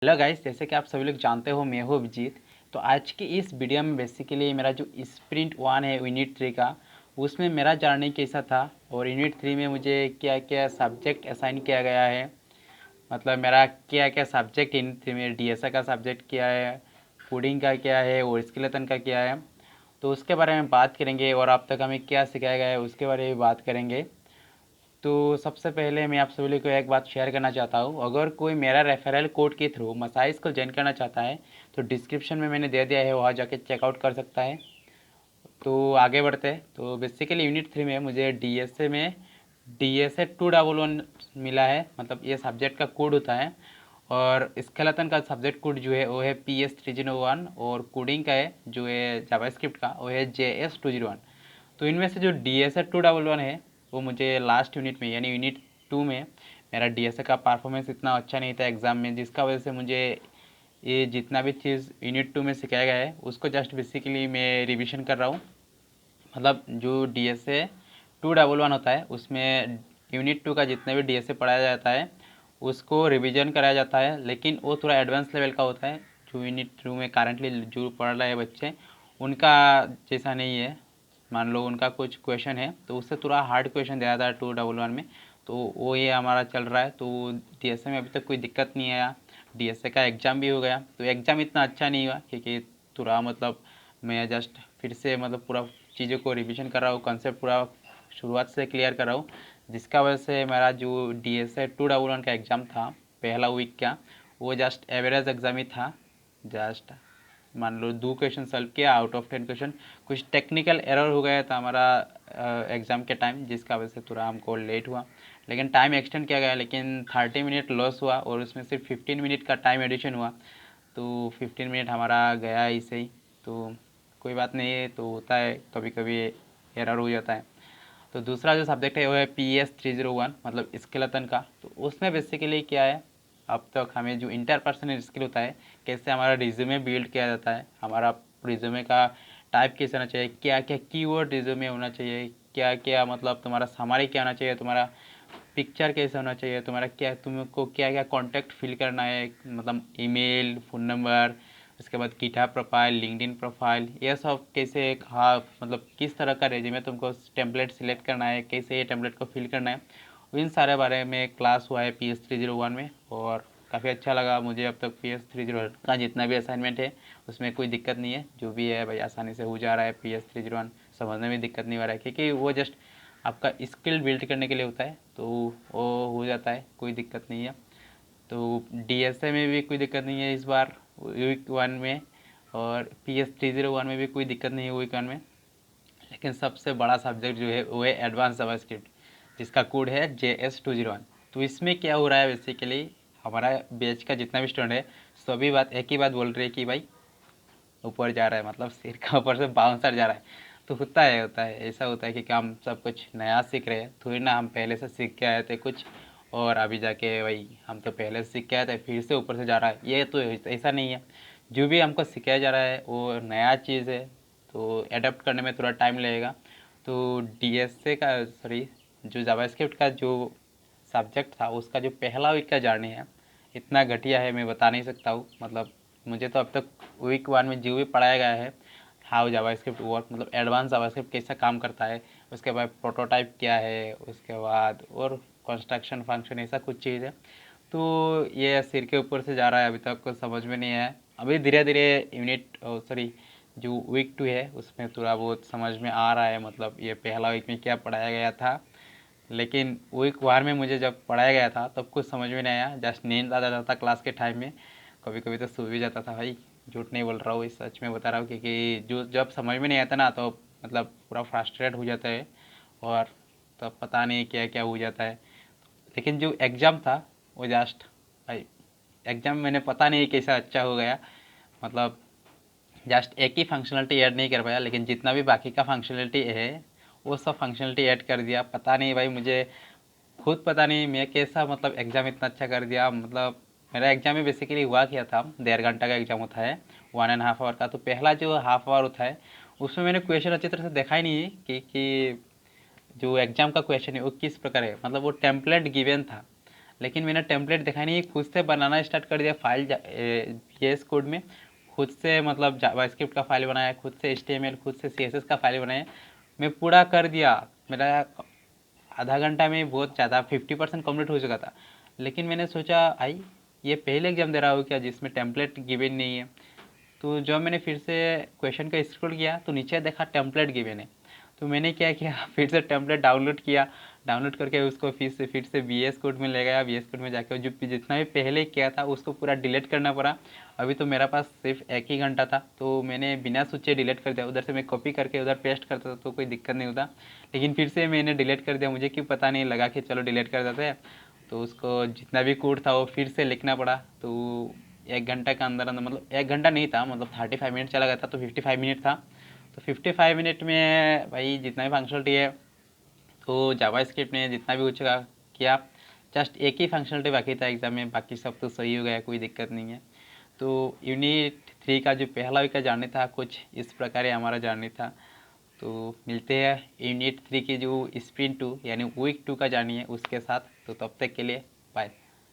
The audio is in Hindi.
हेलो गाइस, जैसे कि आप सभी लोग जानते हो मैं हूँ अभिजीत। तो आज की इस वीडियो में बेसिकली मेरा जो स्प्रिंट 1 है यूनिट 3 का, उसमें मेरा जर्नी कैसा था और यूनिट 3 में मुझे क्या क्या सब्जेक्ट असाइन किया गया है। मतलब मेरा क्या क्या सब्जेक्ट यूनिट 3 में डीएसए का सब्जेक्ट क्या है, कोडिंग का क्या है और स्केलेटन का क्या है, तो उसके बारे में बात करेंगे। और अब तक हमें क्या सिखाया गया है उसके बारे में बात करेंगे। तो सबसे पहले मैं आप सभी लोग को एक बात शेयर करना चाहता हूँ। अगर कोई मेरा रेफरल कोड के थ्रू मसाइज को ज्वाइन करना चाहता है तो डिस्क्रिप्शन में मैंने दे दिया है, वहाँ जाके चेकआउट कर सकता है। तो आगे बढ़ते हैं। तो बेसिकली यूनिट 3 में मुझे डीएसए 211 मिला है, मतलब ये सब्जेक्ट का कोड होता है। और स्केलेटन का सब्जेक्ट कोड जो है वो है PS 301 और कोडिंग का है जो है जावास्क्रिप्ट का वो है JS 201। तो इनमें से जो DSA 211 है वो मुझे लास्ट यूनिट में यानी यूनिट 2 में मेरा डीएसए का परफॉर्मेंस इतना अच्छा नहीं था एग्ज़ाम में, जिसका वजह से मुझे ये जितना भी चीज़ यूनिट 2 में सिखाया गया है उसको जस्ट बेसिकली मैं रिवीजन कर रहा हूँ। मतलब जो DSA 211 होता है उसमें यूनिट 2 का जितने भी डीएसए पढ़ाया जाता है उसको रिवीजन कराया जाता है, लेकिन वो थोड़ा एडवांस लेवल का होता है। जो यूनिट 2 में करंटली जो पढ़ रहे हैं बच्चे उनका जैसा नहीं है। मान लो उनका कुछ क्वेश्चन है तो उससे थोड़ा हार्ड क्वेश्चन दिया था 211 में, तो वो ये हमारा चल रहा है। तो डीएसए में अभी तक कोई दिक्कत नहीं आया। डीएसए का एग्ज़ाम भी हो गया, तो एग्ज़ाम इतना अच्छा नहीं हुआ क्योंकि थोड़ा मतलब मैं जस्ट फिर से मतलब पूरा चीज़ों को रिवीजन कर रहा हूँ, कंसेप्ट पूरा शुरुआत से क्लियर कर रहा हूँ, जिसका वजह से मेरा जो DSA 211 का एग्ज़ाम था पहला वीक का, वो जस्ट एवरेज एग्ज़ाम ही था। जस्ट मान लो 2 क्वेश्चन सॉल्व किया आउट ऑफ 10 क्वेश्चन। कुछ टेक्निकल एरर हो गया था हमारा एग्ज़ाम के टाइम, जिसका वजह से थोड़ा हमको लेट हुआ, लेकिन टाइम एक्सटेंड किया गया। लेकिन 30 मिनट लॉस हुआ और उसमें सिर्फ 15 मिनट का टाइम एडिशन हुआ, तो 15 मिनट हमारा गया ऐसे ही। तो कोई बात नहीं है, तो होता है कभी कभी एरर हो जाता है। तो दूसरा जो सब्जेक्ट है वो है PS 301 मतलब स्केलेटन का। तो उसमें बेसिकली क्या है, अब तक हमें जो इंटरपर्सनल स्किल होता है, कैसे हमारा रिज्यूमे बिल्ड किया जाता है, हमारा रिज्यूमे का टाइप कैसे होना चाहिए, क्या क्या कीवर्ड रिज्यूमे होना चाहिए, क्या क्या मतलब तुम्हारा समरी क्या होना चाहिए, तुम्हारा पिक्चर कैसे होना चाहिए, तुम्हारा क्या तुमको क्या क्या कॉन्टैक्ट फिल करना है, मतलब ईमेल, फ़ोन नंबर, उसके बाद गिटहब प्रोफाइल, लिंक्डइन प्रोफाइल, ये सब कैसे एक हाँ मतलब किस तरह का रेज्यूमे तुमको टेम्पलेट सिलेक्ट करना है, कैसे ये टेम्पलेट को फिल करना है, इन सारे बारे में क्लास हुआ है PS 301 में। और काफ़ी अच्छा लगा मुझे। अब तक PS 301 का जितना भी असाइनमेंट है उसमें कोई दिक्कत नहीं है, जो भी है भाई आसानी से हो जा रहा है। PS 301 समझने में दिक्कत नहीं हो रहा है क्योंकि वो जस्ट आपका स्किल बिल्ड करने के लिए होता है, तो वो हो जाता है, कोई दिक्कत नहीं है। तो डीएसए में भी कोई दिक्कत नहीं है इस बार वीक 1 में, और PS 301 में भी कोई दिक्कत नहीं है वीक 1 में। लेकिन सबसे बड़ा सब्जेक्ट जो है वो है एडवांस जावास्क्रिप्ट, जिसका कोड है JS 201। तो इसमें क्या हो रहा है बेसिकली, हमारा बैच का जितना भी स्टूडेंट है सभी बात एक ही बात बोल रहे हैं कि भाई ऊपर जा रहा है, मतलब सिर का ऊपर से बाउंसर जा रहा है। तो होता है ऐसा होता है कि हम सब कुछ नया सीख रहे हैं, थोड़ी ना हम पहले से सीख के आए थे कुछ और अभी जाके भाई हम तो पहले से सीख के आए थे फिर से ऊपर से जा रहा है, ये तो ऐसा नहीं है। जो भी हमको सिखाया जा रहा है वो नया चीज़ है, तो एडप्ट करने में थोड़ा टाइम लगेगा। तो डीएसए का सॉरी जो जावास्क्रिप्ट का जो सब्जेक्ट था उसका जो पहला वीक का जर्नी है इतना घटिया है मैं बता नहीं सकता हूँ। मतलब मुझे तो अब तक वीक 1 में जो भी पढ़ाया गया है, हाउ जावास्क्रिप्ट वर्क मतलब एडवांस जावास्क्रिप्ट कैसा काम करता है, उसके बाद प्रोटोटाइप क्या है, उसके बाद और कंस्ट्रक्शन फंक्शन ऐसा कुछ चीज़ है, तो ये सिर के ऊपर से जा रहा है, अभी तक कुछ समझ में नहीं आया। अभी धीरे धीरे यूनिट सॉरी जो वीक 2 है उसमें थोड़ा बहुत समझ में आ रहा है, मतलब ये पहला वीक में क्या पढ़ाया गया था। लेकिन वीक 1 में मुझे जब पढ़ाया गया था तब कुछ समझ में नहीं आया, जस्ट नींद आ जाता था क्लास के टाइम में, कभी कभी तो सो भी जाता था भाई। झूठ नहीं बोल रहा हूँ, इस सच में बता रहा हूँ, क्योंकि जो जब समझ में नहीं आता ना तो मतलब पूरा फ्रस्ट्रेट हो जाता है और तब पता नहीं क्या क्या हो जाता है। लेकिन जो एग्ज़ाम था वो जस्ट भाई एग्ज़ाम मैंने पता नहीं कैसा अच्छा हो गया। मतलब जस्ट एक ही फंक्शनलिटी ऐड नहीं कर पाया, लेकिन जितना भी बाकी का फंक्शनलिटी है वो सब फंक्शनलिटी ऐड कर दिया। पता नहीं भाई मुझे खुद पता नहीं मैं कैसा मतलब एग्ज़ाम इतना अच्छा कर दिया। मतलब मेरा एग्ज़ाम में बेसिकली हुआ क्या था, 1.5 घंटा का एग्ज़ाम होता है, 1.5 आवर का। तो पहला जो हाफ आवर होता है उसमें मैंने क्वेश्चन अच्छी तरह से देखा ही नहीं कि जो एग्ज़ाम का क्वेश्चन है वो किस प्रकार है, मतलब वो टेम्पलेट गिवन था। लेकिन मैंने टेम्पलेट देखा नहीं, खुद से बनाना स्टार्ट कर दिया फाइल VS कोड में। खुद से मतलब जावास्क्रिप्ट का फाइल बनाया, खुद से HTML, खुद से CSS का फाइल बनाया, मैं पूरा कर दिया। मेरा आधा घंटा में बहुत ज़्यादा 50% कम्प्लीट हो चुका था। लेकिन मैंने सोचा आई ये पहले एग्जाम दे रहा हूँ क्या जिसमें टेम्पलेट गिवन नहीं है। तो जब मैंने फिर से क्वेश्चन का स्क्रॉल किया तो नीचे देखा टेम्पलेट गिवन है। तो मैंने क्या किया फिर से टेम्पलेट डाउनलोड किया, डाउनलोड करके उसको फिर से VS कोड में ले गया। VS कोड में जाके जो जितना भी पहले किया था उसको पूरा डिलीट करना पड़ा। अभी तो मेरा पास सिर्फ 1 ही घंटा था, तो मैंने बिना सोचे डिलीट कर दिया। उधर से मैं कॉपी करके उधर पेस्ट करता था तो कोई दिक्कत नहीं होता, लेकिन फिर से मैंने डिलीट कर दिया। मुझे क्यों पता नहीं, लगा कि चलो डिलीट कर देते हैं। तो उसको जितना भी कोड था वो फिर से लिखना पड़ा। तो 1 घंटा के अंदर अंदर, मतलब 1 घंटा नहीं था, मतलब 35 मिनट चला गया था, तो 55 मिनट था। तो 55 मिनट में भाई जितना भी फंक्शनलिटी है, तो जावास्क्रिप्ट ने जितना भी कुछ किया, जस्ट एक ही फंक्शनलिटी बाकी था एग्जाम में, बाकी सब तो सही हो गया, कोई दिक्कत नहीं है। तो यूनिट 3 का जो पहला वीक का जर्नी था कुछ इस प्रकार ही हमारा जर्नी था। तो मिलते हैं यूनिट 3 की जो स्प्रिंट 2 यानी वीक 2 का जर्नी है उसके साथ। तो तब तक के लिए बाय।